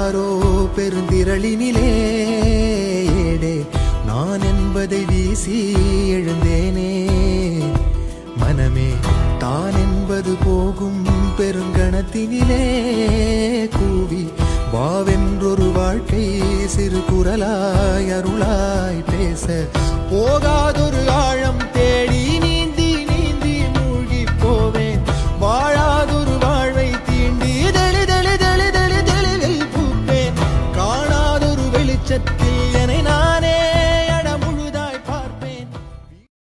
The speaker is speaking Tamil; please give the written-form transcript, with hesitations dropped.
யாரோ பெருந்திரளினிலே ஏடே நான் என்பதை வீசி எழுந்தேனே. மனமே தான் என்பது போகும் பெருங்கணத்தினிலே கூவி வாவென்றொரு வாழ்க்கை சிறு குரலாய் அருளாய் பேச போகாதொரு ஆழம்